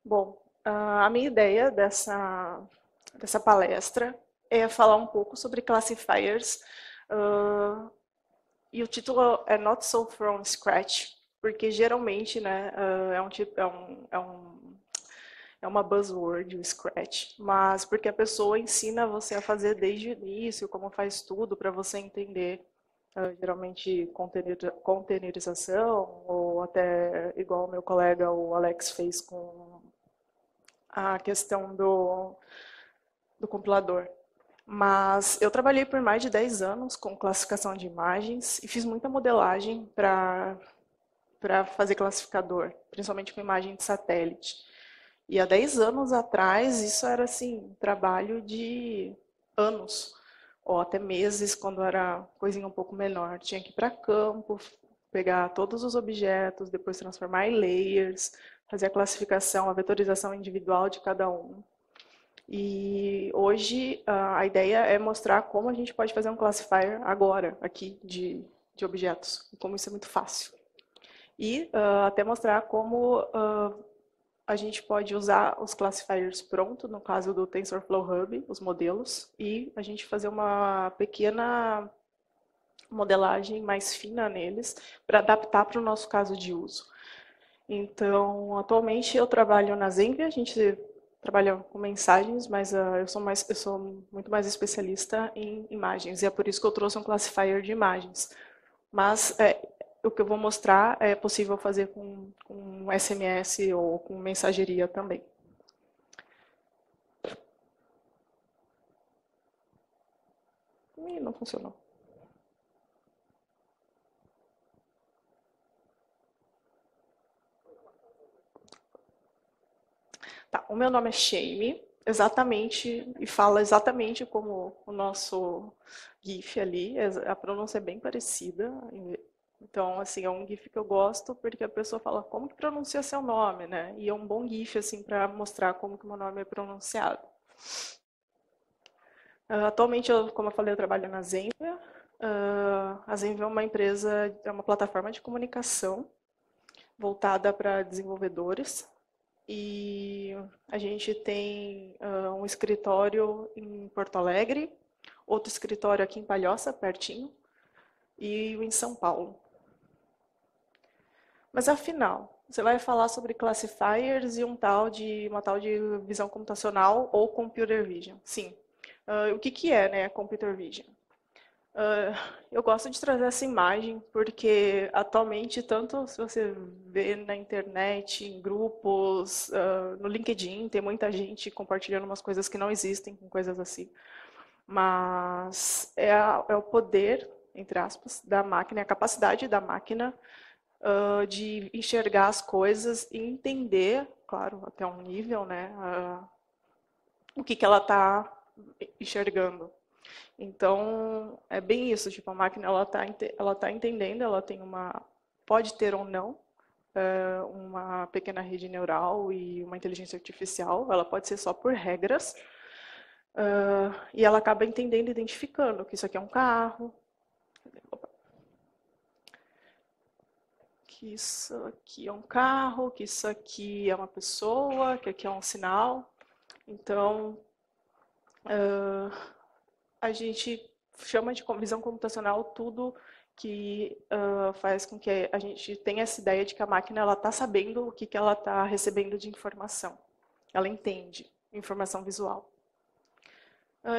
Bom, a minha ideia dessa palestra é falar um pouco sobre classifiers, e o título é Not So From Scratch, porque geralmente, né, é uma buzzword, o Scratch, mas porque a pessoa ensina você a fazer desde o início, como faz tudo, para você entender, geralmente, containerização, ou até igual o meu colega, o Alex, fez com a questão do compilador. Mas eu trabalhei por mais de 10 anos com classificação de imagens e fiz muita modelagem para fazer classificador, principalmente com imagem de satélite. E há 10 anos atrás, isso era assim, um trabalho de anos, ou até meses, quando era coisinha um pouco menor. Tinha que ir para campo, pegar todos os objetos, depois transformar em layers, fazer a classificação, a vetorização individual de cada um. E hoje a ideia é mostrar como a gente pode fazer um classifier agora, aqui, de objetos, e como isso é muito fácil. E até mostrar como a gente pode usar os classifiers pronto, no caso do TensorFlow Hub, os modelos, e a gente fazer uma pequena modelagem mais fina neles, para adaptar para o nosso caso de uso. Então, atualmente eu trabalho na Zenvia, a gente trabalha com mensagens, mas eu sou muito mais especialista em imagens, e é por isso que eu trouxe um classifier de imagens. Mas o que eu vou mostrar é possível fazer com SMS ou com mensageria também. Ih, não funcionou. Tá, o meu nome é Shame, exatamente, e fala exatamente como o nosso GIF ali, a pronúncia é bem parecida. Então, assim, é um GIF que eu gosto porque a pessoa fala como que pronuncia seu nome, né? E é um bom GIF, assim, para mostrar como que o meu nome é pronunciado. Atualmente, como eu falei, eu trabalho na Zenvia. A Zenvia é uma empresa, é uma plataforma de comunicação voltada para desenvolvedores. E a gente tem um escritório em Porto Alegre, outro escritório aqui em Palhoça, pertinho, e em São Paulo. Mas afinal, você vai falar sobre classifiers e uma tal de visão computacional ou computer vision. Sim. O que é, né, computer vision? Eu gosto de trazer essa imagem porque atualmente, tanto se você vê na internet, em grupos, no LinkedIn, tem muita gente compartilhando umas coisas que não existem, com coisas assim. Mas é o poder, entre aspas, da máquina, é a capacidade da máquina de enxergar as coisas e entender, claro, até um nível, né, o que ela está enxergando. Então, é bem isso, tipo, a máquina ela tá entendendo, ela tem pode ter ou não uma pequena rede neural e uma inteligência artificial, ela pode ser só por regras, e ela acaba entendendo e identificando que isso aqui é um carro, que isso aqui é um carro, que isso aqui é uma pessoa, que aqui é um sinal. Então, a gente chama de visão computacional tudo que faz com que a gente tenha essa ideia de que a máquina está sabendo o que ela está recebendo de informação. Ela entende informação visual.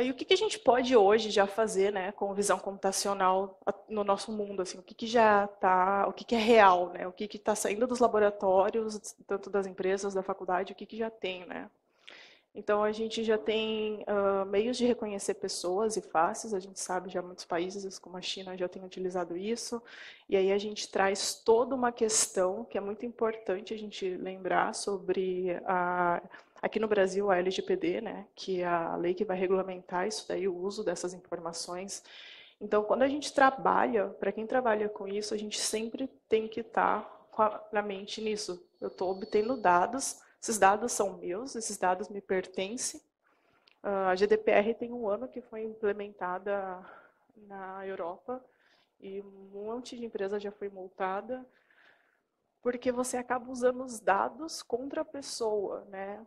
E o que a gente pode hoje já fazer, né, com visão computacional no nosso mundo, assim, o que já está, o que é real, né, o que está saindo dos laboratórios, tanto das empresas, da faculdade, o que já tem, né? Então, a gente já tem meios de reconhecer pessoas e faces, a gente sabe já muitos países, como a China, já tem utilizado isso, e aí a gente traz toda uma questão que é muito importante a gente lembrar sobre, aqui no Brasil, a LGPD, né, que é a lei que vai regulamentar isso daí, o uso dessas informações. Então, quando a gente trabalha, para quem trabalha com isso, a gente sempre tem que estar na mente nisso. Eu estou obtendo dados, esses dados são meus, esses dados me pertencem. A GDPR tem um ano que foi implementada na Europa e um monte de empresa já foi multada. porque você acaba usando os dados contra a pessoa, né?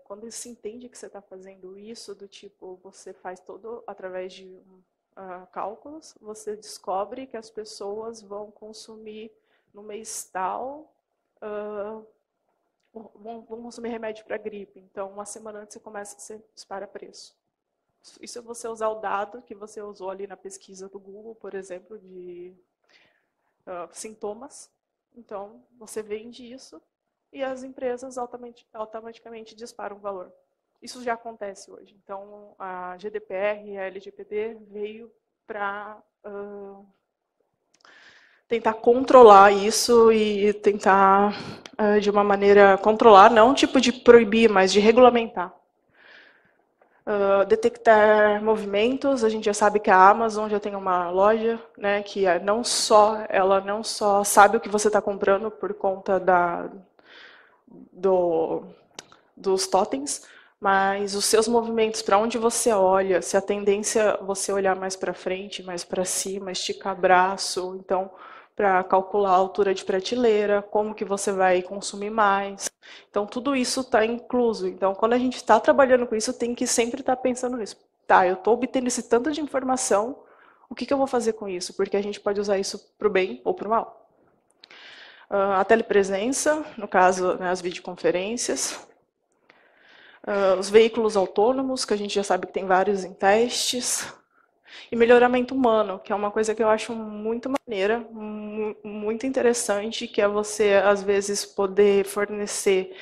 Quando se entende que você está fazendo isso, do tipo, você faz todo através de cálculos, você descobre que as pessoas vão consumir no mês tal, vão consumir remédio para gripe. Então, uma semana antes você dispara preço. Isso é você usar o dado que você usou ali na pesquisa do Google, por exemplo, de sintomas. Então, você vende isso e as empresas automaticamente disparam o valor. Isso já acontece hoje. Então, a GDPR e a LGPD veio para tentar controlar isso e tentar, de uma maneira, controlar, não tipo de proibir, mas de regulamentar. Detectar movimentos, a gente já sabe que a Amazon já tem uma loja, né, que ela não só sabe o que você está comprando por conta dos totens, mas os seus movimentos, para onde você olha, se a tendência é você olhar mais para frente, mais para cima, esticar braço, então para calcular a altura de prateleira, como que você vai consumir mais. Então, tudo isso está incluso. Então, quando a gente está trabalhando com isso, tem que sempre estar pensando nisso. Tá, eu estou obtendo esse tanto de informação, o que eu vou fazer com isso? Porque a gente pode usar isso para o bem ou para o mal. A telepresença, no caso, né, as videoconferências. Os veículos autônomos, que a gente já sabe que tem vários em testes. E melhoramento humano, que é uma coisa que eu acho muito maneira, muito interessante, que é você, às vezes, poder fornecer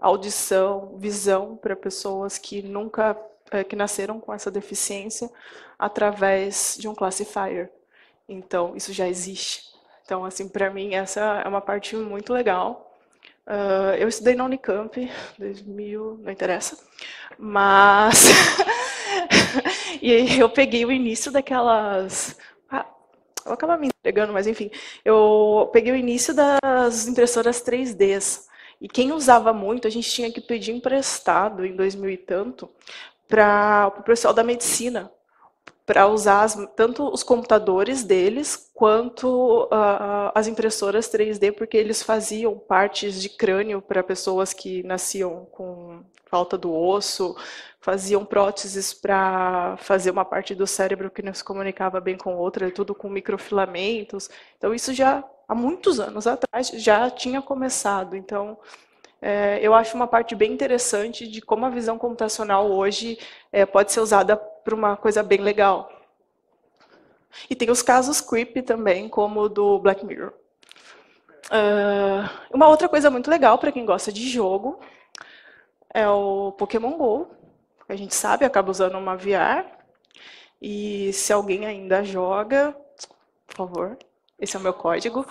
audição, visão para pessoas que que nasceram com essa deficiência através de um classifier. Então, isso já existe. Então, assim, para mim, essa é uma parte muito legal. Eu estudei na Unicamp, 2000, não interessa, mas e eu peguei o início daquelas... eu acabo me entregando, mas enfim, eu peguei o início das impressoras 3Ds. E quem usava muito, a gente tinha que pedir emprestado em 2000 e tanto para o pessoal da medicina, para usar tanto os computadores deles quanto as impressoras 3D, porque eles faziam partes de crânio para pessoas que nasciam com falta do osso, faziam próteses para fazer uma parte do cérebro que não se comunicava bem com outra, tudo com microfilamentos. Então isso já há muitos anos atrás já tinha começado. Então eu acho uma parte bem interessante de como a visão computacional hoje pode ser usada para uma coisa bem legal. E tem os casos creepy também, como o do Black Mirror. Uma outra coisa muito legal para quem gosta de jogo é o Pokémon GO. A gente sabe, acaba usando uma VR. E se alguém ainda joga, por favor, esse é o meu código.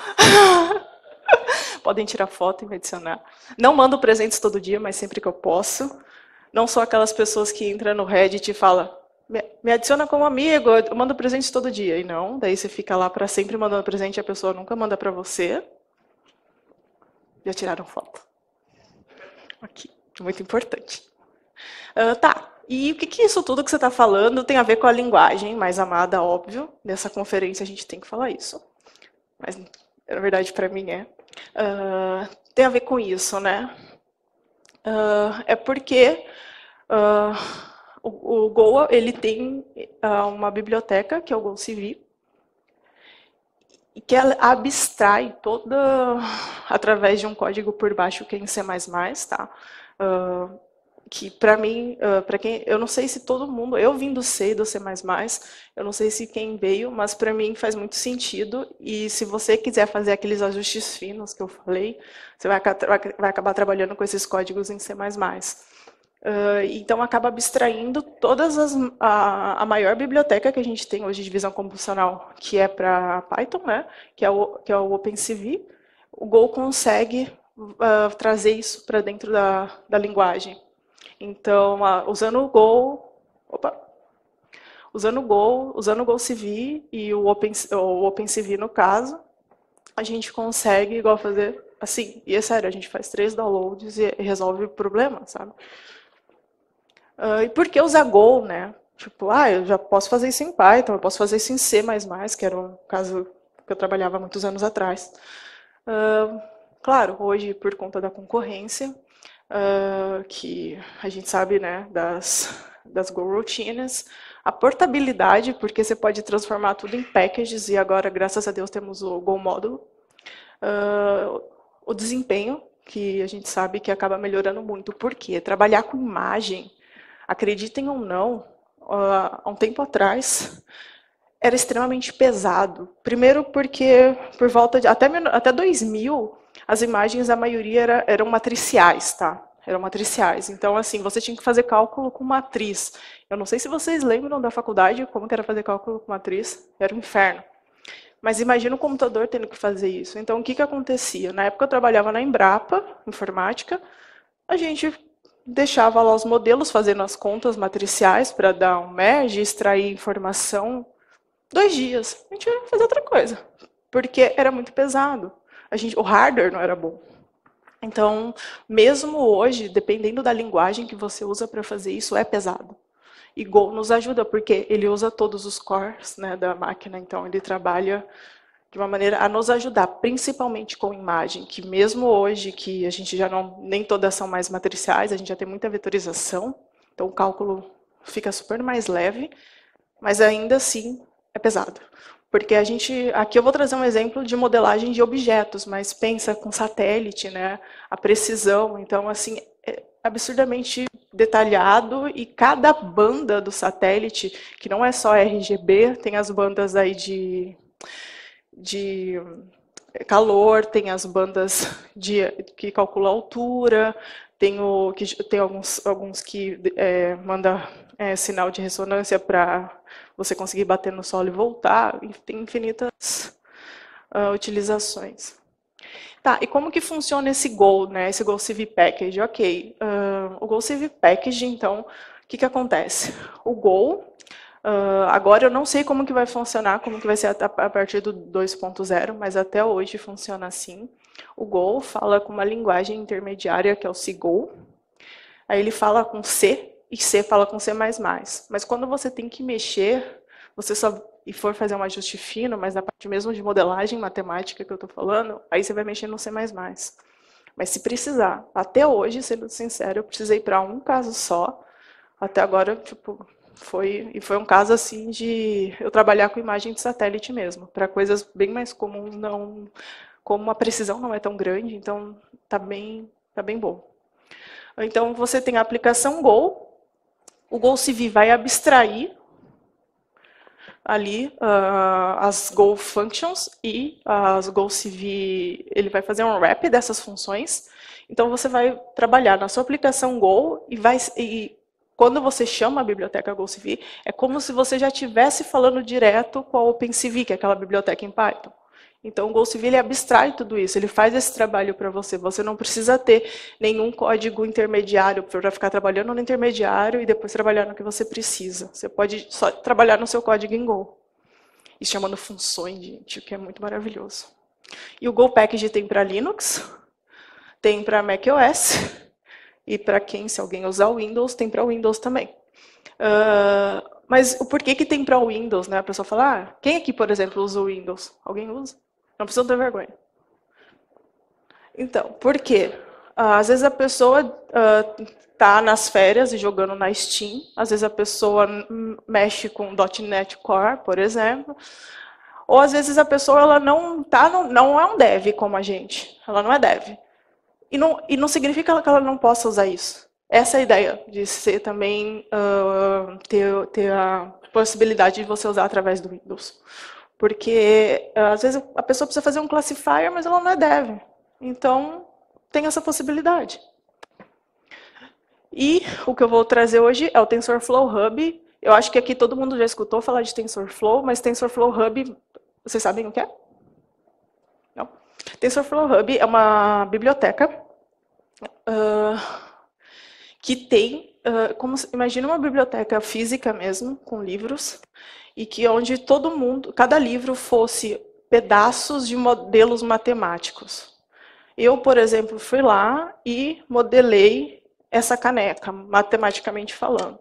Podem tirar foto e me adicionar. Não mando presentes todo dia, mas sempre que eu posso. Não sou aquelas pessoas que entram no Reddit e falam, me adiciona como amigo, eu mando presentes todo dia. E não, daí você fica lá para sempre mandando presente e a pessoa nunca manda para você. Já tiraram foto. Aqui, muito importante. Tá, e o que isso tudo que você está falando tem a ver com a linguagem mais amada, óbvio. Nessa conferência a gente tem que falar isso. Mas, na verdade, para mim tem a ver com isso, né? É porque o Go ele tem uma biblioteca, que é o GoCV, e que ela abstrai toda, através de um código por baixo, que é em C++, tá? Que para mim, para quem, eu não sei se todo mundo, eu vim do C e do C++, eu não sei se quem veio, mas para mim faz muito sentido, e se você quiser fazer aqueles ajustes finos que eu falei, você vai acabar trabalhando com esses códigos em C++. Então acaba abstraindo a maior biblioteca que a gente tem hoje de visão computacional, que é para Python, né? que é o OpenCV. O Go consegue trazer isso para dentro da linguagem. Então, usando o Go, usando o GoCV e o OpenCV no caso, a gente consegue igual fazer assim. E é sério, a gente faz 3 downloads e resolve o problema, sabe? E por que usar Go, né? Tipo, eu já posso fazer isso em Python, eu posso fazer isso em C++, que era um caso que eu trabalhava há muitos anos atrás. Claro, hoje, por conta da concorrência, que a gente sabe, né, das Go Routines, a portabilidade, porque você pode transformar tudo em packages, e agora, graças a Deus, temos o Go Módulo. O desempenho, que a gente sabe que acaba melhorando muito. Por quê? Trabalhar com imagem, acreditem ou não, há um tempo atrás, era extremamente pesado. Primeiro porque, por volta de até 2000, as imagens, a maioria eram matriciais, tá? Eram matriciais. Então, assim, você tinha que fazer cálculo com matriz. Eu não sei se vocês lembram da faculdade, como que era fazer cálculo com matriz. Era um inferno. Mas imagina o computador tendo que fazer isso. Então, o que acontecia? Na época eu trabalhava na Embrapa, informática, a gente deixava lá os modelos fazendo as contas matriciais para dar um merge, extrair informação. 2 dias. A gente ia fazer outra coisa, porque era muito pesado. O hardware não era bom. Então, mesmo hoje, dependendo da linguagem que você usa para fazer isso, é pesado. E Go nos ajuda, porque ele usa todos os cores, né, da máquina, então ele trabalha de uma maneira a nos ajudar, principalmente com imagem, que mesmo hoje, que a gente já não, nem todas são mais matriciais, a gente já tem muita vetorização, então o cálculo fica super mais leve, mas ainda assim é pesado. Porque aqui eu vou trazer um exemplo de modelagem de objetos, mas pensa com satélite, né, a precisão, então assim, é absurdamente detalhado, e cada banda do satélite, que não é só RGB, tem as bandas aí de calor, tem as bandas que calculam a altura, tem alguns que manda sinal de ressonância para você conseguir bater no solo e voltar, tem infinitas utilizações. Tá, e como que funciona esse Go, né? Esse Go CV Package? Ok, o Go CV Package, então, o que acontece? O Go, agora eu não sei como que vai funcionar, como que vai ser a partir do 2.0, mas até hoje funciona assim. O Go fala com uma linguagem intermediária, que é o CGO. Aí ele fala com C, e C fala com C++. Mas quando você tem que mexer, e for fazer um ajuste fino, mas na parte mesmo de modelagem matemática que eu estou falando, aí você vai mexer no C++. Mas se precisar, até hoje, sendo sincero, eu precisei para um caso só. Até agora, tipo, foi um caso assim de eu trabalhar com imagem de satélite mesmo, para coisas bem mais comuns, não, como a precisão não é tão grande, então tá bem bom. Então você tem a aplicação Go, o Go CV vai abstrair ali as Go Functions, e as Go CV, ele vai fazer um wrap dessas funções. Então você vai trabalhar na sua aplicação Go, e quando você chama a biblioteca Go CV, é como se você já estivesse falando direto com a OpenCV, que é aquela biblioteca em Python. Então o Go CV ele abstrai tudo isso, ele faz esse trabalho para você. Você não precisa ter nenhum código intermediário para ficar trabalhando no intermediário e depois trabalhar no que você precisa. Você pode só trabalhar no seu código em Go. E chamando funções, gente, o que é muito maravilhoso. E o Go Package tem para Linux, tem para macOS, e para quem, se alguém usar o Windows, tem para Windows também. Mas o porquê que tem para o Windows, né? A pessoa fala, quem aqui, por exemplo, usa o Windows? Alguém usa? Não precisa ter vergonha. Então, por quê? Às vezes a pessoa está nas férias e jogando na Steam, às vezes a pessoa mexe com .NET Core, por exemplo, ou às vezes a pessoa ela não é um dev como a gente, ela não é dev. E não significa que ela não possa usar isso. Essa é a ideia de ser também ter a possibilidade de você usar através do Windows. Porque às vezes a pessoa precisa fazer um classifier, mas ela não é dev. Então, tem essa possibilidade. E o que eu vou trazer hoje é o TensorFlow Hub. Eu acho que aqui todo mundo já escutou falar de TensorFlow, mas TensorFlow Hub, vocês sabem o que é? Não? TensorFlow Hub é uma biblioteca que tem, imagina uma biblioteca física mesmo, com livros, e que onde cada livro fosse pedaços de modelos matemáticos. Eu, por exemplo, fui lá e modelei essa caneca, matematicamente falando.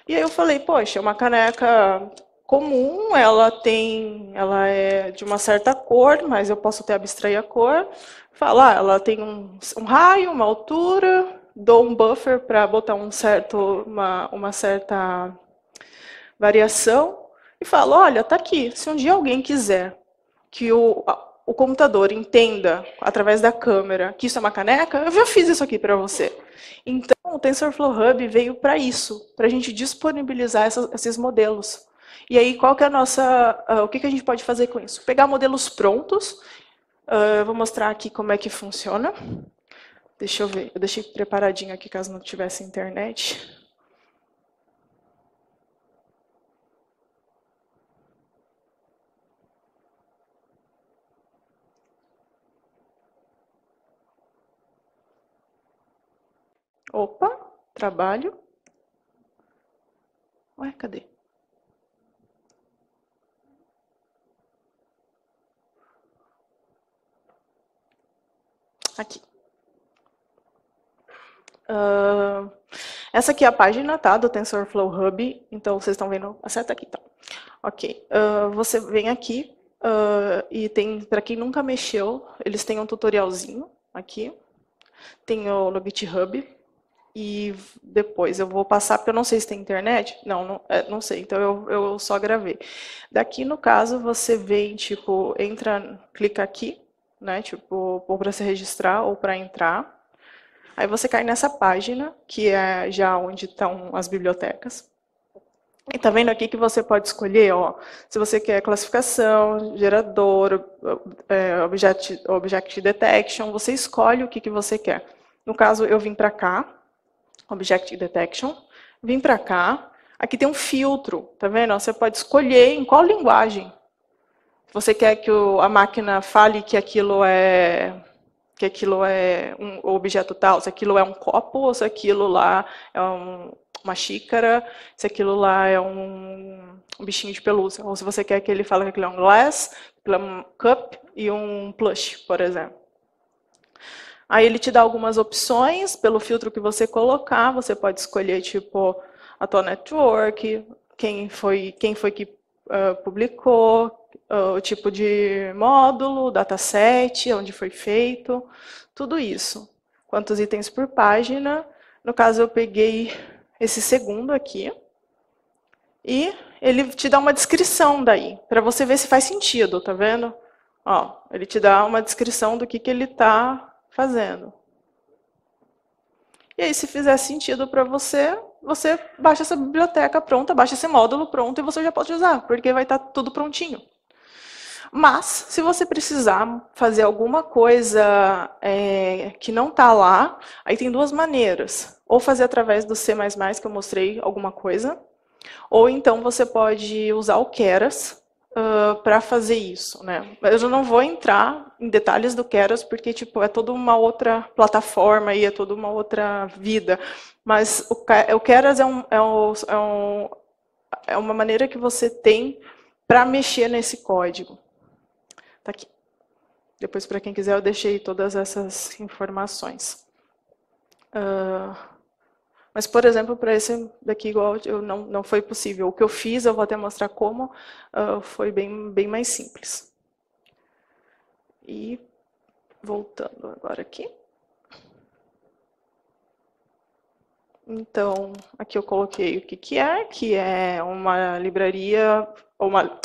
E aí eu falei, poxa, uma caneca comum, ela é de uma certa cor, mas eu posso até abstrair a cor. Falar, ela tem um raio, uma altura, dou um buffer para botar uma certa variação e falo, olha, tá aqui. Se um dia alguém quiser que o computador entenda, através da câmera, que isso é uma caneca, eu já fiz isso aqui para você. Então, o TensorFlow Hub veio para isso, para a gente disponibilizar esses modelos. E aí, qual que é a nossa, o que a gente pode fazer com isso? Pegar modelos prontos, eu vou mostrar aqui como é que funciona. Deixa eu ver, eu deixei preparadinho aqui caso não tivesse internet. Opa, trabalho. Ué, cadê? Aqui. Essa aqui é a página, tá, do TensorFlow Hub. Então, vocês estão vendo... Acerta aqui, tá. Ok. Você vem aqui e tem, para quem nunca mexeu, eles têm um tutorialzinho aqui. Tem no GitHub. E depois eu vou passar, porque eu não sei se tem internet. Não sei, então eu só gravei. Daqui, no caso, você vem, tipo, clica aqui, né, tipo, ou para se registrar ou para entrar. Aí você cai nessa página, que é já onde estão as bibliotecas. E tá vendo aqui que você pode escolher, ó, se você quer classificação, gerador, object detection, você escolhe o que você quer. No caso, eu vim para cá, Object Detection, vim para cá, aqui tem um filtro, tá vendo? Você pode escolher em qual linguagem. Você quer que a máquina fale que aquilo é um objeto tal, se aquilo é um copo, ou se aquilo lá é uma xícara, se aquilo lá é um bichinho de pelúcia, ou se você quer que ele fale que aquilo é um glass, aquilo é um cup e um plush, por exemplo. Aí ele te dá algumas opções pelo filtro que você colocar. Você pode escolher tipo a tua network, quem foi que publicou, o tipo de módulo, dataset, onde foi feito, tudo isso. Quantos itens por página. No caso, eu peguei esse segundo aqui. E ele te dá uma descrição daí, para você ver se faz sentido, tá vendo? Ó, ele te dá uma descrição do que ele está fazendo. E aí, se fizer sentido para você, você baixa essa biblioteca pronta, baixa esse módulo pronto e você já pode usar, porque vai estar tudo prontinho. Mas, se você precisar fazer alguma coisa que não está lá, aí tem duas maneiras. Ou fazer através do C++, que eu mostrei alguma coisa, ou então você pode usar o Keras, para fazer isso, né? Eu já não vou entrar em detalhes do Keras, porque tipo, é toda uma outra plataforma e é toda uma outra vida. Mas o Keras é uma maneira que você tem para mexer nesse código. Tá aqui. Depois, para quem quiser, eu deixei todas essas informações. Mas, por exemplo, para esse daqui, igual não foi possível. O que eu fiz, eu vou até mostrar como, foi bem mais simples. E voltando agora aqui. Então, aqui eu coloquei o que é uma livraria, uma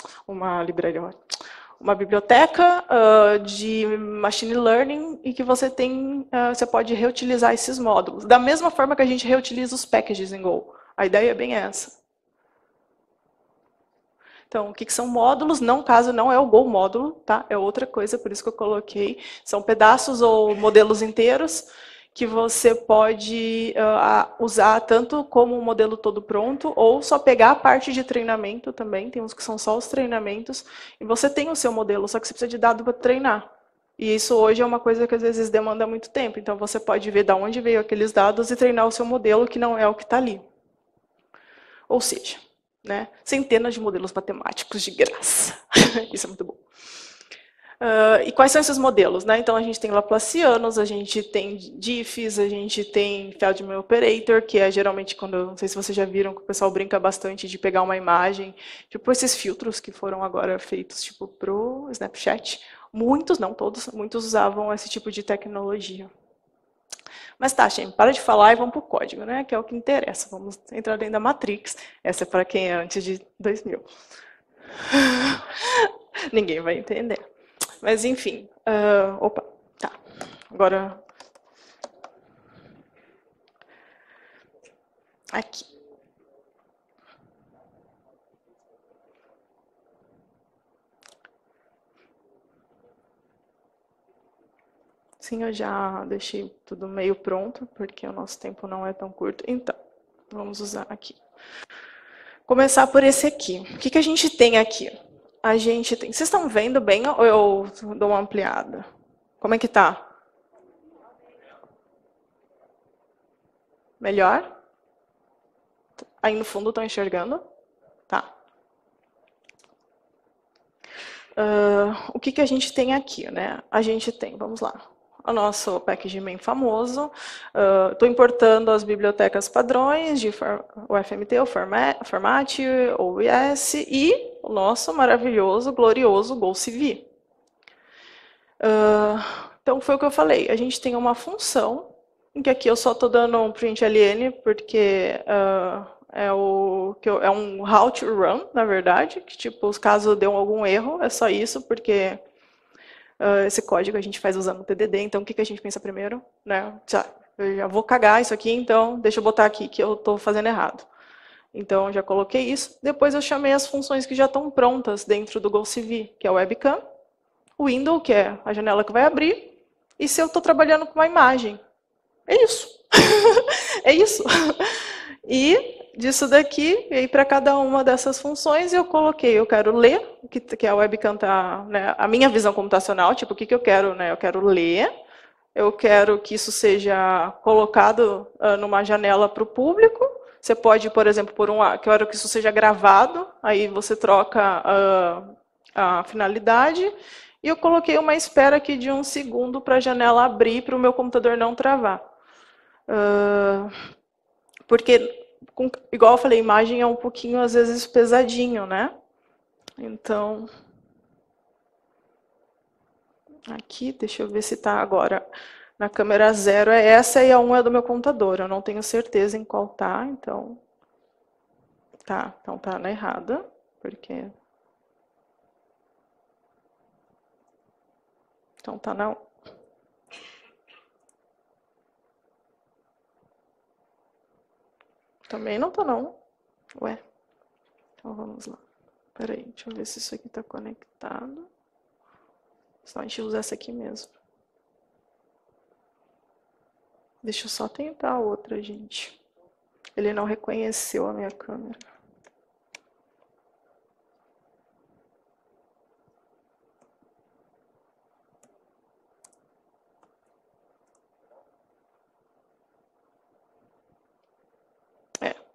biblioteca de machine learning e que você pode reutilizar esses módulos. Da mesma forma que a gente reutiliza os packages em Go. A ideia é bem essa. Então, o que são módulos? No caso, não é o Go módulo, tá? É outra coisa, por isso que eu coloquei. São pedaços ou modelos inteiros que você pode usar tanto como um modelo todo pronto, ou só pegar a parte de treinamento também, tem uns que são só os treinamentos, e você tem o seu modelo, só que você precisa de dado para treinar. E isso hoje é uma coisa que às vezes demanda muito tempo, então você pode ver de onde veio aqueles dados e treinar o seu modelo, que não é o que está ali. Ou seja, né, centenas de modelos matemáticos de graça. Isso é muito bom. E quais são esses modelos? Né? Então, a gente tem Laplacianos, a gente tem diffs, a gente tem Feldman Operator, que é geralmente quando, não sei se vocês já viram, que o pessoal brinca bastante de pegar uma imagem, tipo esses filtros que foram agora feitos tipo, para o Snapchat. Muitos, não todos, muitos usavam esse tipo de tecnologia. Mas tá, gente, para de falar e vamos para o código, né? Que é o que interessa. Vamos entrar dentro da Matrix. Essa é para quem é antes de 2000. Ninguém vai entender. Mas, enfim. Opa, tá. Agora. Aqui. Sim, eu já deixei tudo meio pronto, porque o nosso tempo não é tão curto. Então, vamos usar aqui. Começar por esse aqui. O que a gente tem aqui? A gente tem. Vocês estão vendo bem ou eu dou uma ampliada? Como é que tá? Melhor? Aí no fundo estão enxergando? Tá. O que a gente tem aqui, né? A gente tem, vamos lá, o nosso packaging bem famoso. Estou importando as bibliotecas padrões de o FMT, o Format, o OS e o nosso maravilhoso, glorioso GoCV. Então foi o que eu falei. A gente tem uma função em que aqui eu só estou dando um println porque é um how to run, na verdade, que tipo, caso dê algum erro, é só isso, porque esse código a gente faz usando o TDD, então o que a gente pensa primeiro? Né? Eu já vou cagar isso aqui, então deixa eu botar aqui que eu estou fazendo errado. Então já coloquei isso. Depois eu chamei as funções que já estão prontas dentro do GoCV, que é o webcam, o window, que é a janela que vai abrir, e se eu estou trabalhando com uma imagem. É isso. É isso. E disso daqui, e para cada uma dessas funções, eu coloquei, eu quero ler, que a webcam tá, né, a minha visão computacional, tipo, o que eu quero, né? Eu quero ler, eu quero que isso seja colocado numa janela para o público. Você pode, por exemplo, quero que isso seja gravado, aí você troca a finalidade. E eu coloquei uma espera aqui de 1 segundo para a janela abrir, para o meu computador não travar. Porque, igual eu falei, imagem é um pouquinho, às vezes, pesadinho, né? Então, aqui, deixa eu ver se está agora na câmera 0. É essa e a 1 é do meu computador. Eu não tenho certeza em qual tá, então... Tá, então tá na errada, porque... Então tá na 1. Também não tá não. Ué. Então vamos lá. Peraí, deixa eu ver se isso aqui tá conectado. Senão a gente usa essa aqui mesmo. Deixa eu só tentar a outra, gente. Ele não reconheceu a minha câmera.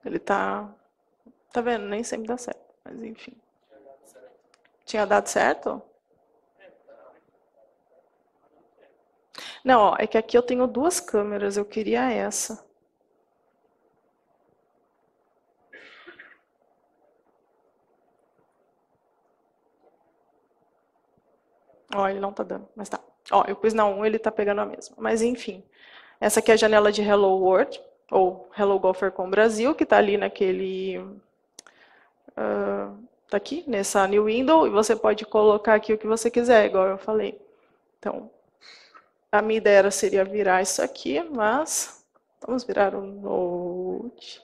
Ele tá... Tá vendo? Nem sempre dá certo. Mas enfim. Tinha dado certo? Não, ó, é que aqui eu tenho 2 câmeras. Eu queria essa. Ó, ele não tá dando, mas tá. Ó, eu pus na 1, ele tá pegando a mesma. Mas enfim. Essa aqui é a janela de Hello World, ou Hello GopherCon Brasil, que tá ali naquele... tá aqui, nessa new window, e você pode colocar aqui o que você quiser, igual eu falei. Então, a minha ideia seria virar isso aqui, mas vamos virar o Note.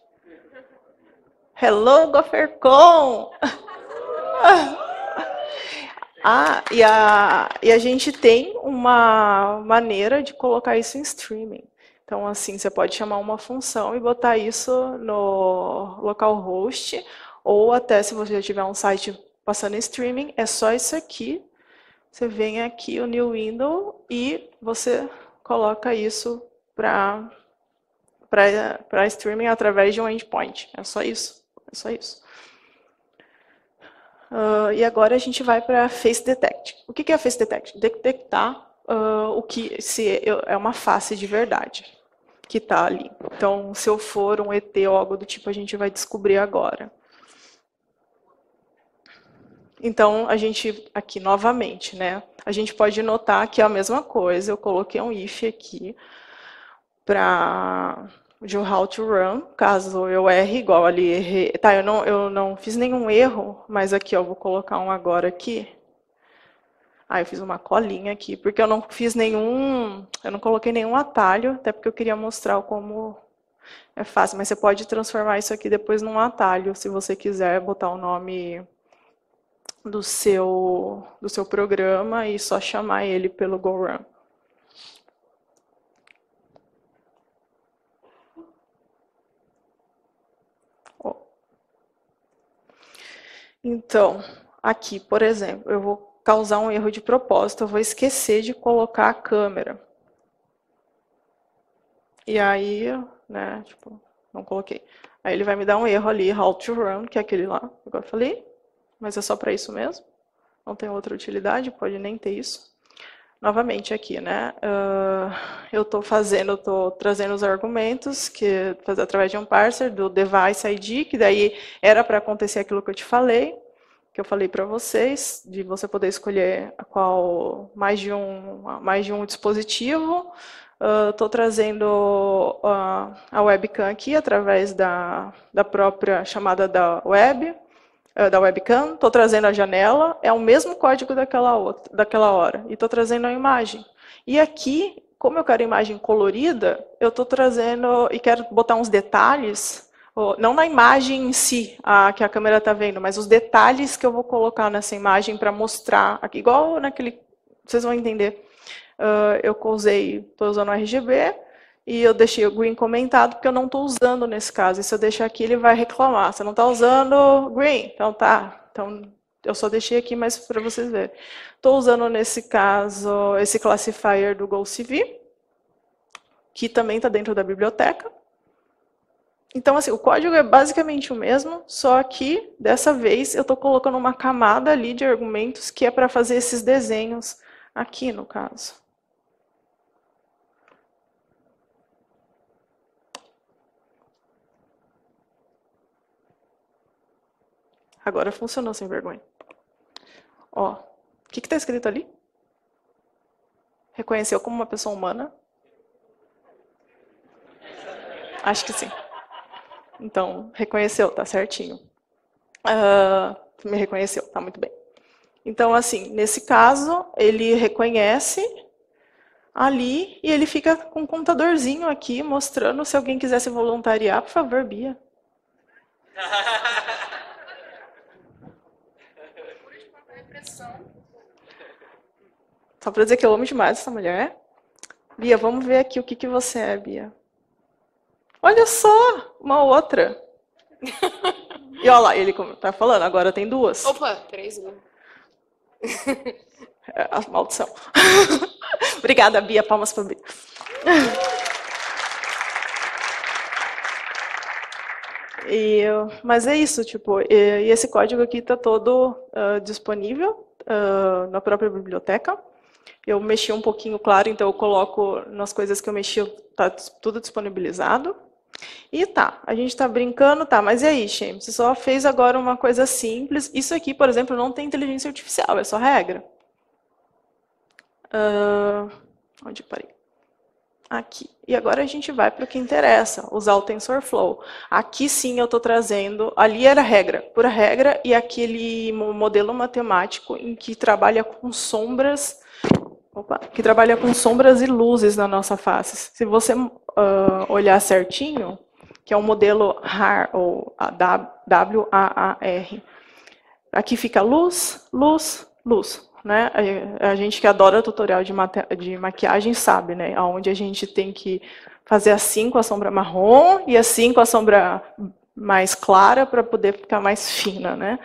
Hello, GopherCon! E a gente tem uma maneira de colocar isso em streaming. Então, assim, você pode chamar uma função e botar isso no localhost, ou até se você já tiver um site passando em streaming, é só isso aqui. Você vem aqui, o New Window, e você coloca isso para streaming através de um endpoint. É só isso. É só isso. E agora a gente vai para Face Detect. O que é Face Detect? Detectar se é uma face de verdade que está ali. Então, se eu for um ET ou algo do tipo, a gente vai descobrir agora. Então, a gente, aqui novamente, né? A gente pode notar que é a mesma coisa. Eu coloquei um if aqui para de how to run, caso eu erre igual ali, errei. Tá, eu não fiz nenhum erro, mas aqui, ó, vou colocar um agora aqui. Eu fiz uma colinha aqui, porque eu não fiz eu não coloquei nenhum atalho, até porque eu queria mostrar como é fácil, mas você pode transformar isso aqui depois num atalho, se você quiser botar o nome do seu programa e só chamar ele pelo GoRun. Então, aqui, por exemplo, eu vou causar um erro de propósito, eu vou esquecer de colocar a câmera. E aí, né, tipo, não coloquei. Aí ele vai me dar um erro ali, how to run, que é aquele lá, agora eu falei, mas é só para isso mesmo. Não tem outra utilidade, pode nem ter isso. Novamente aqui, né, eu estou trazendo os argumentos que através de um parser do device ID, que daí era para acontecer aquilo que eu falei para vocês, de você poder escolher mais de um dispositivo. Estou trazendo a webcam aqui através da própria chamada da webcam, estou trazendo a janela, é o mesmo código daquela hora, e estou trazendo a imagem. E aqui, como eu quero imagem colorida, eu estou trazendo e quero botar uns detalhes, não na imagem em si, que a câmera está vendo, mas os detalhes que eu vou colocar nessa imagem para mostrar, aqui, igual naquele, vocês vão entender. Estou usando o RGB, e eu deixei o green comentado, porque eu não estou usando nesse caso. E se eu deixar aqui, ele vai reclamar. Você não está usando green? Então tá. Então, eu só deixei aqui, mas para vocês verem. Estou usando, nesse caso, esse classifier do GoCV, que também está dentro da biblioteca. Então, assim, o código é basicamente o mesmo, só que, dessa vez, eu estou colocando uma camada ali de argumentos que é para fazer esses desenhos aqui, no caso. Agora funcionou, sem vergonha. Ó, o que está escrito ali? Reconheceu como uma pessoa humana? Acho que sim. Então, reconheceu, tá certinho. Me reconheceu, tá muito bem. Então, assim, nesse caso, ele reconhece ali e ele fica com um contadorzinho aqui, mostrando se alguém quiser se voluntariar. Por favor, Bia. Só para dizer que eu amo demais essa mulher. Bia, vamos ver aqui o que você é, Bia. Olha só, uma outra. E olha lá, ele tá falando, agora tem duas. Opa, 3, né? A maldição. Obrigada, Bia. Palmas para Bia. Mas é isso, tipo, e esse código aqui está todo disponível na própria biblioteca. Eu mexi um pouquinho, claro, então eu coloco nas coisas que eu mexi, está tudo disponibilizado. E tá, a gente está brincando, tá, mas e aí, Shem? Você só fez agora uma coisa simples. Isso aqui, por exemplo, não tem inteligência artificial, é só regra. Onde parei? Aqui. E agora a gente vai para o que interessa, usar o TensorFlow. Aqui sim eu estou trazendo, ali era regra, pura regra, e aquele modelo matemático em que trabalha com sombras, e luzes na nossa face. Se você olhar certinho, que é o modelo RAR, ou WAAR, aqui fica luz, luz, luz. Né? A gente que adora tutorial de maquiagem sabe, né? Onde a gente tem que fazer assim com a sombra marrom e assim com a sombra mais clara para poder ficar mais fina, né?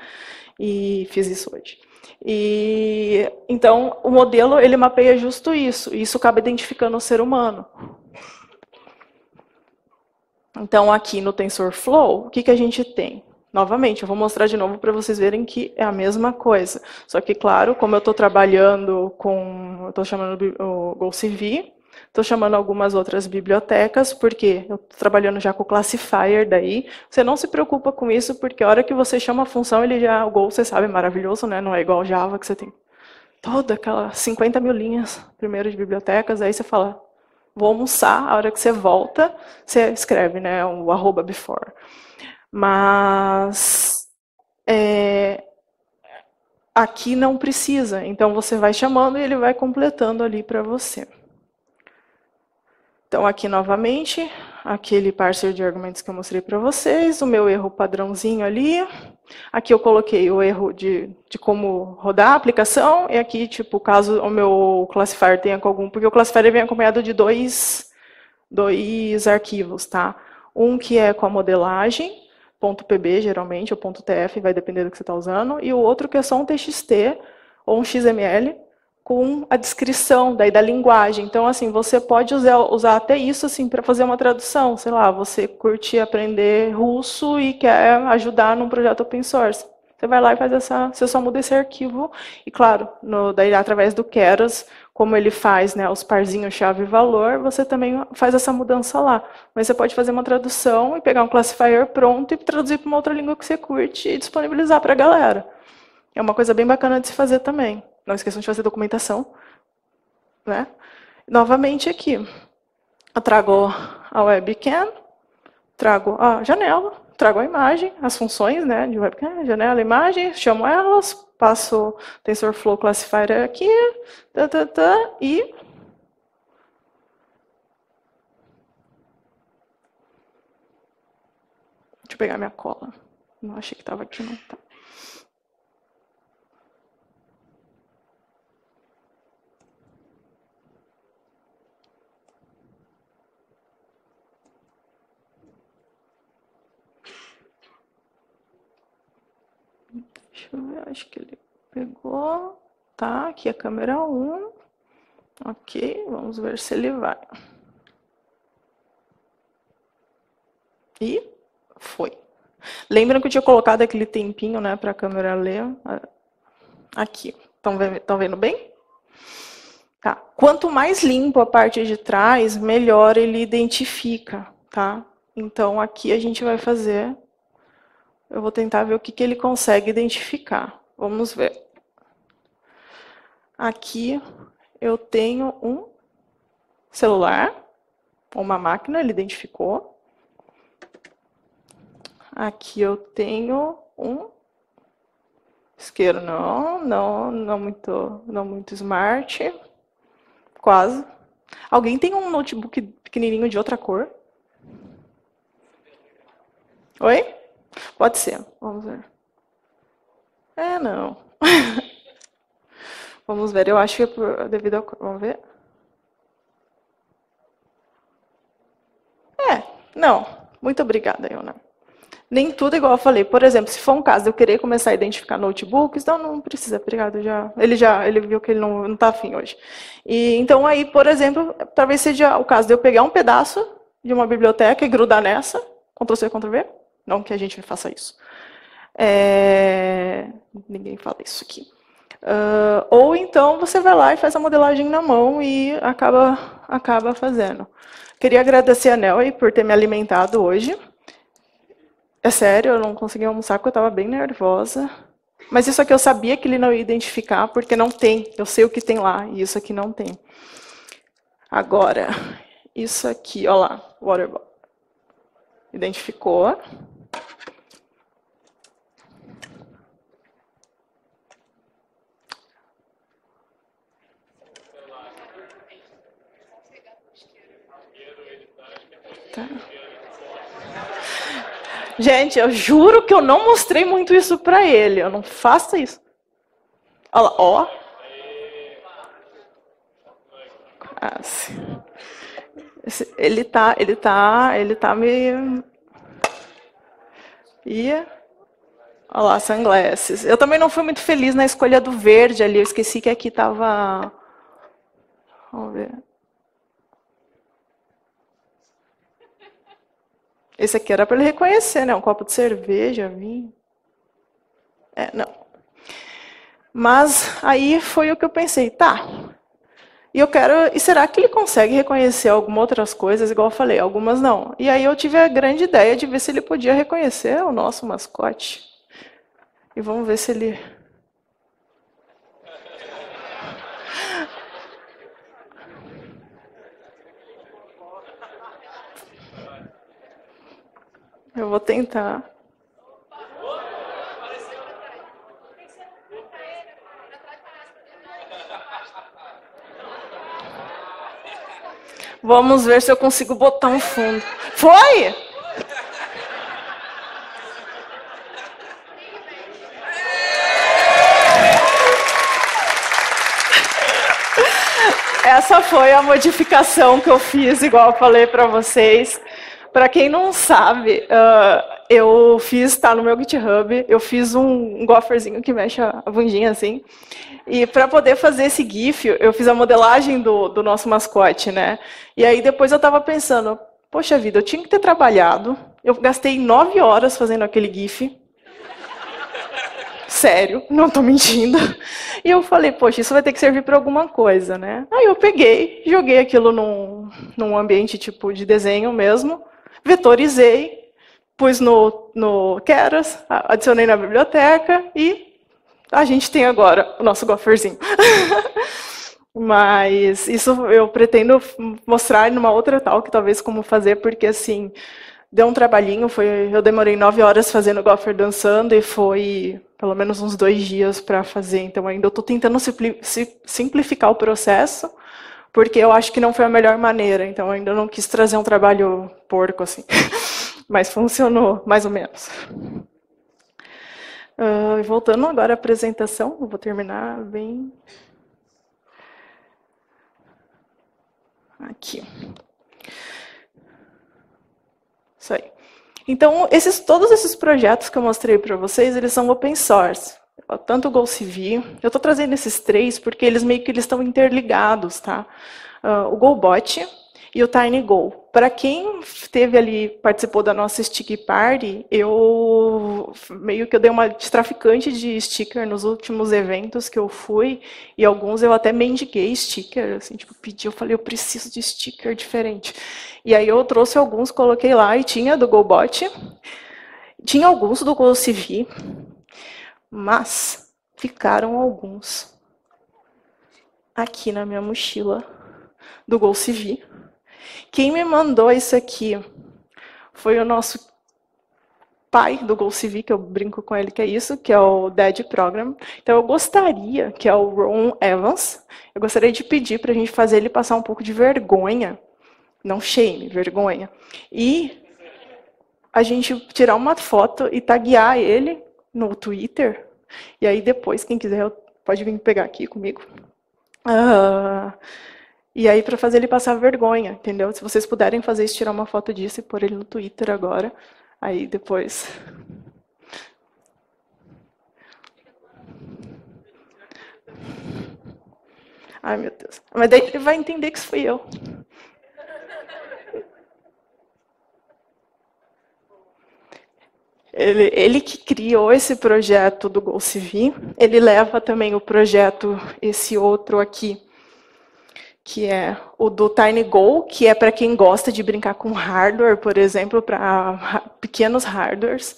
E fiz isso hoje. E então o modelo ele mapeia justo isso. E isso acaba identificando o ser humano. Então aqui no TensorFlow, o que a gente tem? Novamente, eu vou mostrar de novo para vocês verem que é a mesma coisa. Só que, claro, como eu estou trabalhando com... Eu estou chamando o GoCV, estou chamando algumas outras bibliotecas, porque eu estou trabalhando já com o classifier daí. Você não se preocupa com isso, porque a hora que você chama a função, ele já... O Go, você sabe, é maravilhoso, né? Não é igual Java, que você tem toda aquela 50 mil linhas primeiro de bibliotecas, aí você fala, vou almoçar, a hora que você volta, você escreve, né, o @before. Mas aqui não precisa, então você vai chamando e ele vai completando ali para você. Então aqui novamente, aquele parser de argumentos que eu mostrei para vocês, o meu erro padrãozinho ali. Aqui eu coloquei o erro de como rodar a aplicação, e aqui, tipo, caso o meu classifier tenha algum, porque o classifier vem acompanhado de dois arquivos, tá? Um que é com a modelagem, .pb geralmente, ou .tf, vai depender do que você está usando, e o outro que é só um txt ou um xml, com a descrição daí da linguagem. Então, assim, você pode usar até isso assim, para fazer uma tradução. Sei lá, você curte aprender russo e quer ajudar num projeto open source. Você vai lá e faz você só muda esse arquivo. E, claro, daí através do Keras, como ele faz, né, os parzinhos chave e valor, você também faz essa mudança lá. Mas você pode fazer uma tradução e pegar um classifier pronto e traduzir para uma outra língua que você curte e disponibilizar para a galera. É uma coisa bem bacana de se fazer também. Não esqueçam de fazer documentação. Né? Novamente aqui, eu trago a webcam, trago a janela, trago a imagem, as funções, né, de webcam, janela, imagem, chamo elas, passo TensorFlow Classifier aqui, e deixa eu pegar minha cola. Não achei que estava aqui, não tá. Deixa eu ver, acho que ele pegou. Tá, aqui a câmera 1. Ok, vamos ver se ele vai. E foi. Lembram que eu tinha colocado aquele tempinho, né, para a câmera ler? Aqui. Estão vendo bem? Tá. Quanto mais limpo a parte de trás, melhor ele identifica, tá? Então aqui a gente vai fazer. Eu vou tentar ver o que ele consegue identificar. Vamos ver. Aqui eu tenho um celular, uma máquina, ele identificou. Aqui eu tenho um isqueiro, não muito smart, quase. Alguém tem um notebook pequenininho de outra cor? Oi? Pode ser, vamos ver. Não. Vamos ver, eu acho que é devido ao... Vamos ver. Não. Muito obrigada, Iona. Nem tudo igual eu falei. Por exemplo, se for um caso de eu querer começar a identificar notebooks, não precisa, obrigado. Ele viu que ele não está afim hoje. E, então aí, por exemplo, talvez seja o caso de eu pegar um pedaço de uma biblioteca e grudar nessa, Ctrl+C, Ctrl+V. Não que a gente faça isso. Ninguém fala isso aqui. Ou então você vai lá e faz a modelagem na mão e acaba fazendo. Queria agradecer a Nel aí por ter me alimentado hoje. É sério, eu não consegui almoçar porque eu estava bem nervosa. Mas isso aqui eu sabia que ele não ia identificar, porque não tem. Eu sei o que tem lá, e isso aqui não tem. Agora, isso aqui, olha lá, Waterball. Identificou. Tá. Gente, eu juro que eu não mostrei muito isso para ele. Eu não faço isso. Olha lá, ó. Ele tá me... E... Olha lá, sunglasses. Eu também não fui muito feliz na escolha do verde ali. Eu esqueci que aqui tava... Vamos ver. Esse aqui era para ele reconhecer, né? Um copo de cerveja, vinho. Não. Mas aí foi o que eu pensei, tá. E será que ele consegue reconhecer algumas outras coisas, igual eu falei, algumas não. E aí eu tive a grande ideia de ver se ele podia reconhecer o nosso mascote. E vamos ver se ele... Eu vou tentar. Vamos ver se eu consigo botar um fundo. Foi? Essa foi a modificação que eu fiz, igual eu falei para vocês. Para quem não sabe, eu fiz, tá no meu GitHub, eu fiz um gopherzinho que mexe a bundinha assim. E para poder fazer esse GIF, eu fiz a modelagem do nosso mascote, né? E aí depois eu estava pensando, poxa vida, eu tinha que ter trabalhado. Eu gastei 9 horas fazendo aquele GIF. Sério, não estou mentindo. E eu falei, poxa, isso vai ter que servir para alguma coisa, né? Aí eu peguei, joguei aquilo num ambiente tipo de desenho mesmo, vetorizei, pus no Keras, adicionei na biblioteca e a gente tem agora o nosso gopherzinho. Mas isso eu pretendo mostrar numa outra talk, talvez, como fazer, porque assim, deu um trabalhinho, eu demorei 9 horas fazendo o gopher dançando e foi pelo menos uns 2 dias para fazer. Então ainda estou tentando simplificar o processo, porque eu acho que não foi a melhor maneira. Então ainda não quis trazer um trabalho porco assim, mas funcionou mais ou menos. Voltando agora à apresentação, eu vou terminar bem aqui. Isso aí. Então, todos esses projetos que eu mostrei para vocês, eles são open source. Tanto o GoCV, eu estou trazendo esses 3 porque eles meio que estão interligados, tá? O GoBot e o TinyGo. Para quem esteve ali, participou da nossa Sticky Party, eu dei uma de traficante de sticker nos últimos eventos que eu fui, e alguns eu até mendiguei sticker, assim, tipo, eu falei, eu preciso de sticker diferente. E aí eu trouxe alguns, coloquei lá, e tinha do GoBot, tinha alguns do GoCV, mas ficaram alguns aqui na minha mochila do GoCV. Quem me mandou isso aqui foi o nosso pai do GoCV, que eu brinco com ele que é isso, que é o Dead Program. Então eu gostaria, que é o Ron Evans, eu gostaria de pedir para a gente fazer ele passar um pouco de vergonha, não shame, vergonha, e a gente tirar uma foto e taguear ele no Twitter, e aí depois, quem quiser, pode vir pegar aqui comigo. E aí, para fazer ele passar vergonha, entendeu? Se vocês puderem fazer isso, tirar uma foto disso e pôr ele no Twitter agora, aí depois... Ai, meu Deus. Mas daí ele vai entender que isso fui eu. Ele que criou esse projeto do GoCV, ele leva também o projeto, esse outro aqui, que é o do TinyGo, que é para quem gosta de brincar com hardware, por exemplo, para pequenos hardwares.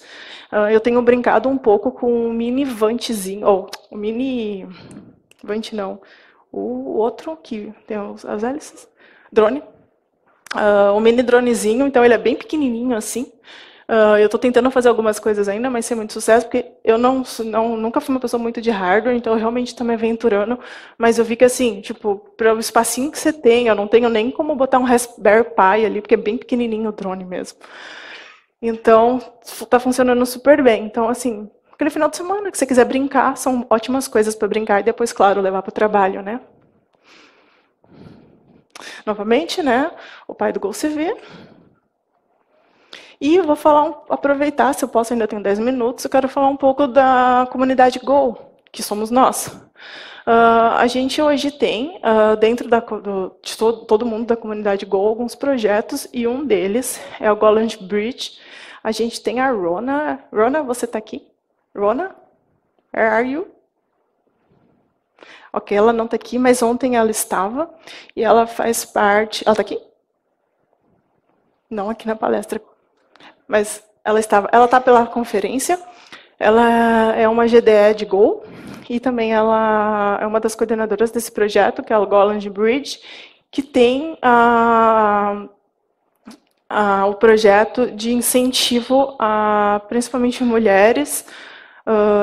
Eu tenho brincado um pouco com um mini vantezinho, ou o mini vante não, o outro que tem as hélices, drone. O mini dronezinho, então ele é bem pequenininho assim. Eu estou tentando fazer algumas coisas ainda, mas sem muito sucesso, porque eu nunca fui uma pessoa muito de hardware, então eu realmente estou me aventurando, mas eu vi que assim, tipo, para o espacinho que você tem, eu não tenho nem como botar um Raspberry Pi ali, porque é bem pequenininho o drone mesmo. Então, está funcionando super bem. Então, assim, aquele final de semana que você quiser brincar, são ótimas coisas para brincar e depois, claro, levar para o trabalho, né? Novamente, né, o pai do GoCV. E eu vou aproveitar, se eu posso, ainda tenho 10 minutos, eu quero falar um pouco da comunidade Go, que somos nós. A gente hoje tem, dentro de todo mundo da comunidade Go, alguns projetos, e um deles é o Goland Bridge. A gente tem a Rona. Rona, você está aqui? Rona? Where are you? Ok, ela não está aqui, mas ontem ela estava, e ela faz parte... Ela está aqui? Não aqui na palestra. Mas ela está pela conferência. Ela é uma GDE de Go, e também ela é uma das coordenadoras desse projeto, que é o Goland Bridge, que tem o projeto de incentivo a principalmente mulheres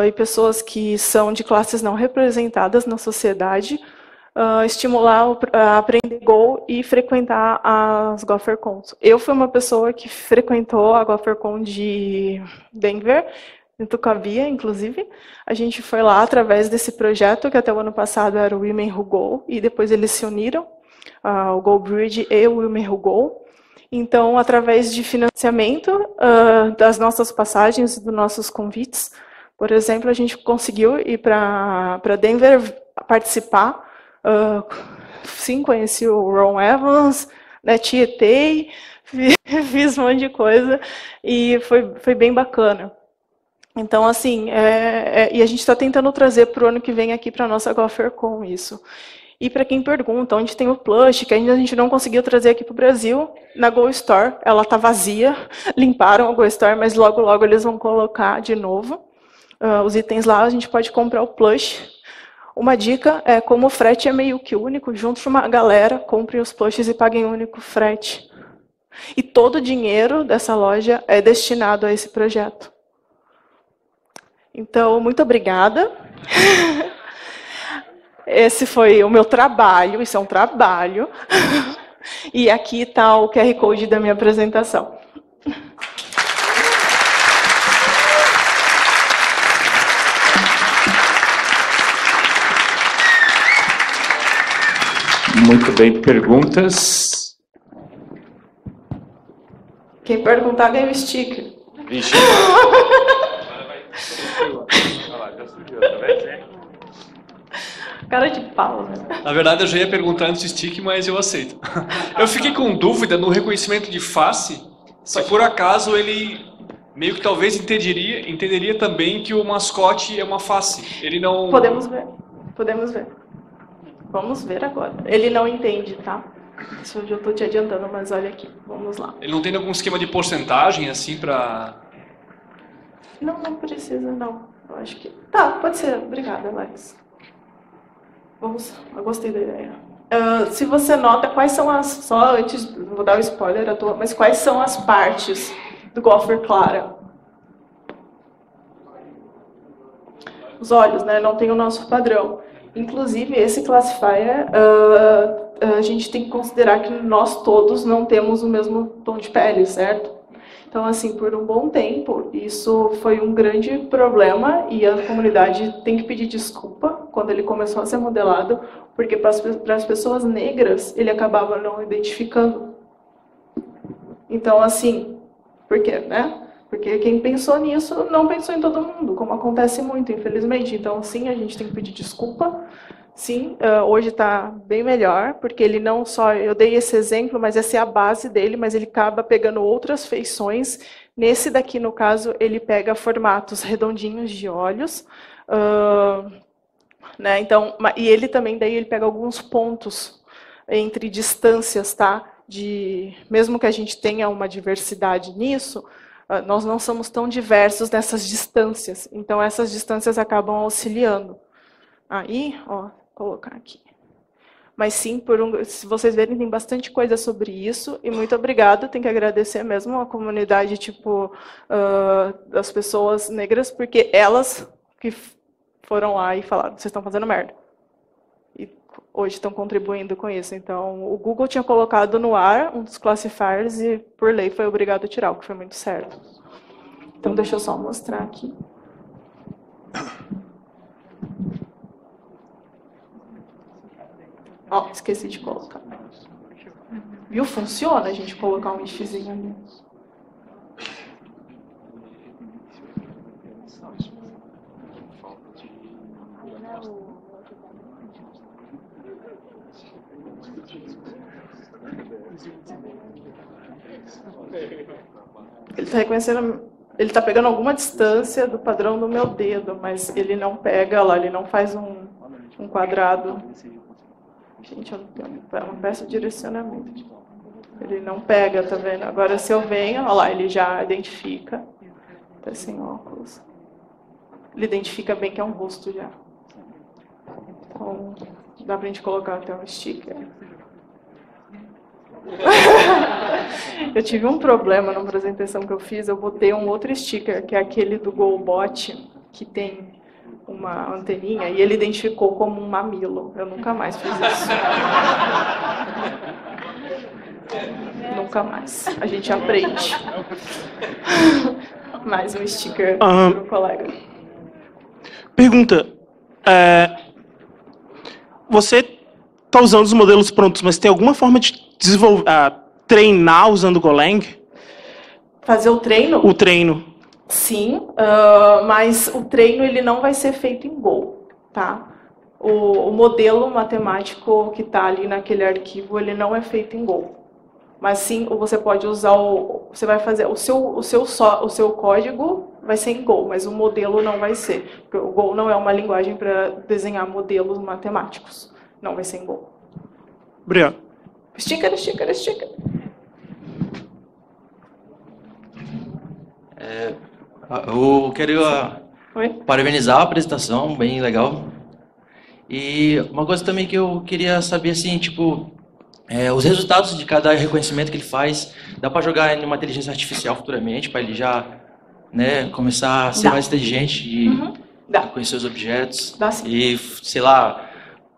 e pessoas que são de classes não representadas na sociedade, estimular a aprender Go e frequentar as GopherCons. Eu fui uma pessoa que frequentou a GopherCon de Denver, em Tucavia, inclusive. A gente foi lá através desse projeto, que até o ano passado era o Women Who Go, e depois eles se uniram, o Go Bridge e o Women Who Go. Então, através de financiamento das nossas passagens e dos nossos convites, por exemplo, a gente conseguiu ir para Denver participar. Sim, conheci o Ron Evans, né, tietei, fiz um monte de coisa, e foi bem bacana. Então, assim, e a gente está tentando trazer para o ano que vem aqui para a nossa GopherCon isso. E para quem pergunta onde tem o Plush, que ainda a gente não conseguiu trazer aqui para o Brasil, na Go Store, ela está vazia, limparam a Go Store, mas logo, logo eles vão colocar de novo os itens lá, a gente pode comprar o Plush. Uma dica é, como o frete é meio que único, junte uma galera, comprem os plushes e paguem o único frete. E todo o dinheiro dessa loja é destinado a esse projeto. Então, muito obrigada. Esse foi o meu trabalho, isso é um trabalho. E aqui está o QR Code da minha apresentação. Muito bem, perguntas? Quem perguntar ganha o sticker. Vixe. Cara de pau, né? Na verdade, eu já ia perguntar antes do stick, mas eu aceito. Eu fiquei com dúvida no reconhecimento de face, se por acaso ele meio que talvez entenderia também que o mascote é uma face. Ele não... Podemos ver. Vamos ver agora. Ele não entende, tá? Isso eu já estou te adiantando, mas olha aqui. Vamos lá. Ele não tem algum esquema de porcentagem, assim, para... Não precisa, não. Eu acho que... Tá, pode ser. Obrigada, Alex. Eu gostei da ideia. Se você nota, quais são as... Só antes, vou dar o spoiler à toa, mas quais são as partes do Gopher Clara? Os olhos, né? Não tem o nosso padrão. Inclusive, esse classifier, a gente tem que considerar que nós todos não temos o mesmo tom de pele, certo? Então, assim, por um bom tempo, isso foi um grande problema e a comunidade tem que pedir desculpa quando ele começou a ser modelado, porque para as pessoas negras, ele acabava não identificando. Então, assim, por quê, né? Porque quem pensou nisso não pensou em todo mundo, como acontece muito, infelizmente. Então, sim, a gente tem que pedir desculpa. Sim, hoje está bem melhor, porque ele não só... Eu dei esse exemplo, mas essa é a base dele, mas ele acaba pegando outras feições. Nesse daqui, no caso, ele pega formatos redondinhos de olhos. Né? Então, e ele também, daí, ele pega alguns pontos entre distâncias, tá? Mesmo que a gente tenha uma diversidade nisso, nós não somos tão diversos nessas distâncias. Então, essas distâncias acabam auxiliando. Aí, ó, vou colocar aqui. Mas sim, se vocês verem, tem bastante coisa sobre isso. E muito obrigada, tenho que agradecer mesmo a comunidade, tipo, das pessoas negras, porque elas que foram lá e falaram, vocês estão fazendo merda. E hoje estão contribuindo com isso. Então, o Google tinha colocado no ar um dos classifiers e, por lei, foi obrigado a tirar, o que foi muito certo. Então, deixa eu só mostrar aqui. Ó, esqueci de colocar. Viu? Funciona a gente colocar um ifzinho ali. Ele está reconhecendo, ele está pegando alguma distância do padrão do meu dedo, mas ele não pega lá, ele não faz um quadrado. Gente, eu não peço direcionamento. Ele não pega, tá vendo? Agora se eu venho, olha lá, ele já identifica. Tá sem óculos. Ele identifica bem que é um rosto já. Então, dá pra gente colocar até um sticker. Eu tive um problema na apresentação que eu fiz, eu botei um outro sticker, que é aquele do GoBot, que tem uma anteninha, e ele identificou como um mamilo. Eu nunca mais fiz isso. Nunca mais. A gente aprende. Mais um sticker para o colega. Pergunta. Você está usando os modelos prontos, mas tem alguma forma de treinar usando o Golang? Fazer o treino? O treino. Sim, mas o treino ele não vai ser feito em Go, tá? O modelo matemático que está ali naquele arquivo, ele não é feito em Go. Mas sim, você pode usar você vai fazer o seu código vai ser em Go, mas o modelo não vai ser, porque o Go não é uma linguagem para desenhar modelos matemáticos. Não vai ser em Go. Obrigado. Sticker. Eu queria parabenizar a apresentação, bem legal. E uma coisa também que eu queria saber, assim, tipo, os resultados de cada reconhecimento que ele faz, dá para jogar em uma inteligência artificial futuramente, para ele já, né, começar a ser mais inteligente e conhecer os objetos. Dá sim. E, sei lá,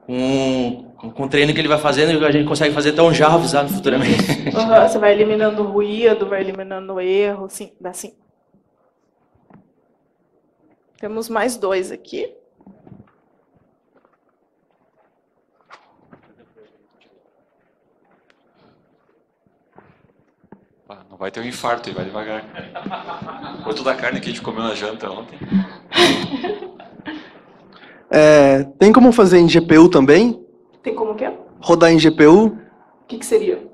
com o treino que ele vai fazendo, a gente consegue fazer até um Java avisado futuramente. Você vai eliminando o ruído, vai eliminando o erro, sim, dá sim. Temos mais 2 aqui. Não vai ter um infarto, vai devagar. Foi toda a carne que a gente comeu na janta ontem. Tem como fazer em GPU também? Tem como que é? Rodar em GPU? O que seria?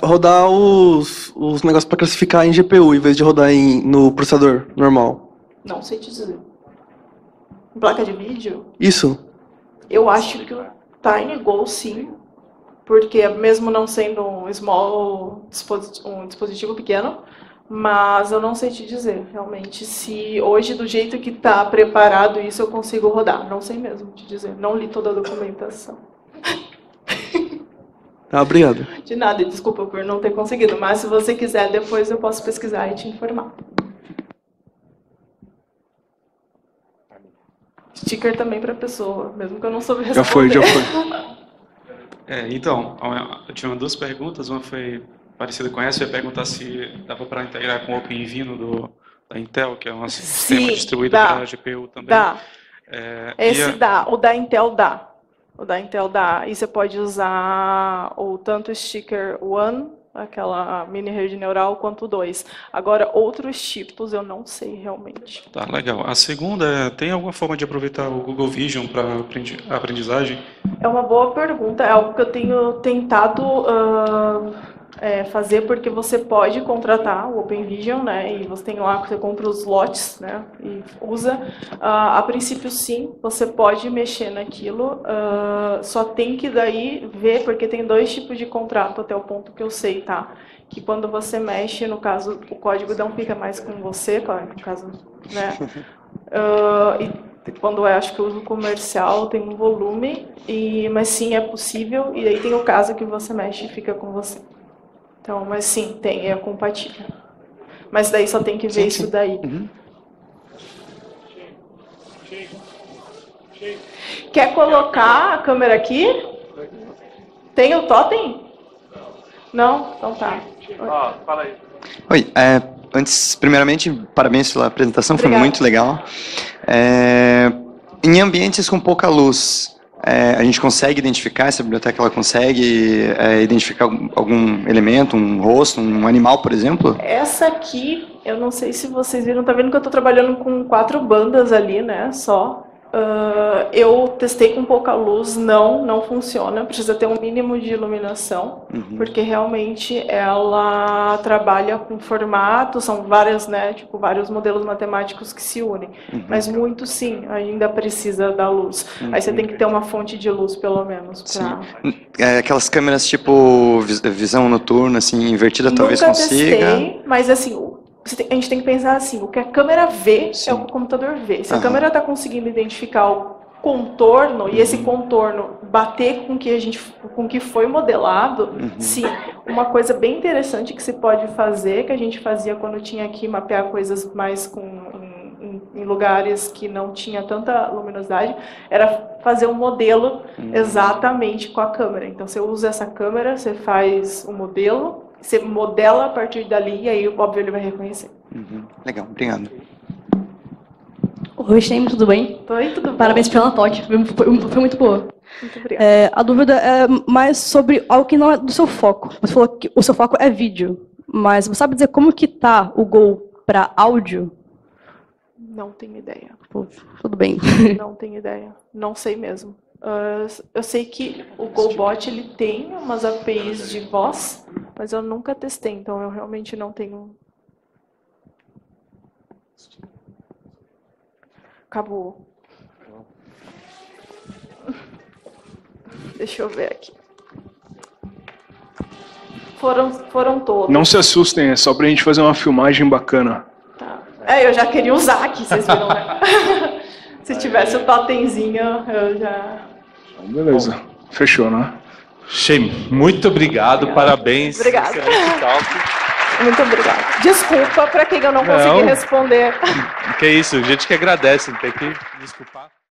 Rodar os negócios para classificar em GPU, em vez de rodar no processador normal. Não sei te dizer. Placa de vídeo? Isso. Eu acho que o TinyGo sim, porque mesmo não sendo um dispositivo pequeno, mas eu não sei te dizer realmente se hoje do jeito que está preparado isso eu consigo rodar. Não sei mesmo te dizer. Não li toda a documentação. Tá, obrigado. De nada, e desculpa por não ter conseguido, mas se você quiser depois eu posso pesquisar e te informar. Sticker também para pessoa, mesmo que eu não soube responder. Já foi. Então, eu tinha 2 perguntas. Uma foi parecida com essa. Eu ia perguntar se dava para integrar com o OpenVINO da Intel, que é um sistema distribuído para a GPU também. Dá. Dá. O da Intel dá. O da Intel dá. E você pode usar tanto o Sticker 1, aquela mini rede neural, quanto o 2. Agora, outros tipos eu não sei realmente. Tá, legal. A segunda tem alguma forma de aproveitar o Google Vision para aprendizagem? É uma boa pergunta. É algo que eu tenho tentado fazer, porque você pode contratar o OpenVision, né? E você tem lá, você compra os lotes, né? E usa. A princípio, sim, você pode mexer naquilo. Só tem que daí ver, porque tem 2 tipos de contrato, até o ponto que eu sei, tá? Que quando você mexe, no caso, o código não fica mais com você, no caso, né? E quando acho que o uso comercial tem um volume, mas sim, é possível. E aí tem o caso que você mexe e fica com você. Então, mas sim, é compatível. Mas daí só tem que ver isso daí. Uhum. Quer colocar a câmera aqui? Tem o totem? Não? Então tá. Fala aí. Oi, antes, primeiramente, parabéns pela apresentação, Obrigada. Foi muito legal. Em ambientes com pouca luz, a gente consegue identificar, essa biblioteca ela consegue identificar algum elemento, um rosto, um animal, por exemplo? Essa aqui, eu não sei se vocês viram, tá vendo que eu estou trabalhando com 4 bandas ali, né, só. Eu testei com pouca luz, não funciona, precisa ter um mínimo de iluminação, porque realmente ela trabalha com formato, são várias, né, tipo, vários modelos matemáticos que se unem, mas muito sim, ainda precisa da luz. Aí você tem que ter uma fonte de luz, pelo menos. Pra... aquelas câmeras tipo visão noturna, assim, invertida, talvez consiga. Nunca testei, mas assim... A gente tem que pensar assim, o que a câmera vê é o que o computador vê. Se a câmera está conseguindo identificar o contorno e esse contorno bater com o que foi modelado, sim. Uma coisa bem interessante que se pode fazer, que a gente fazia quando tinha que mapear coisas mais em lugares que não tinha tanta luminosidade, era fazer um modelo exatamente com a câmera. Então você usa essa câmera, você faz o modelo, você modela a partir dali e aí, óbvio, ele vai reconhecer. Legal, obrigado. Oi, Shane, tudo bem? Oi, tudo bom? Parabéns pela talk, foi muito boa. Muito obrigada. A dúvida é mais sobre algo que não é do seu foco. Você falou que o seu foco é vídeo, mas você sabe dizer como que tá o Go para áudio? Não tenho ideia. Pô, tudo bem. Não tenho ideia. Não sei mesmo. Eu sei que o GoBot ele tem umas APIs de voz, mas eu nunca testei, então eu realmente não tenho. Acabou. Deixa eu ver aqui. Foram todos. Não se assustem, é só pra gente fazer uma filmagem bacana. Tá. Eu já queria usar aqui, vocês viram, né? Se tivesse o totemzinho, eu já... Beleza, fechou, né? Shane, muito obrigado, parabéns. Obrigada. Muito obrigada. Desculpa para quem eu não consegui responder. Que isso, a gente que agradece, não tem que desculpar.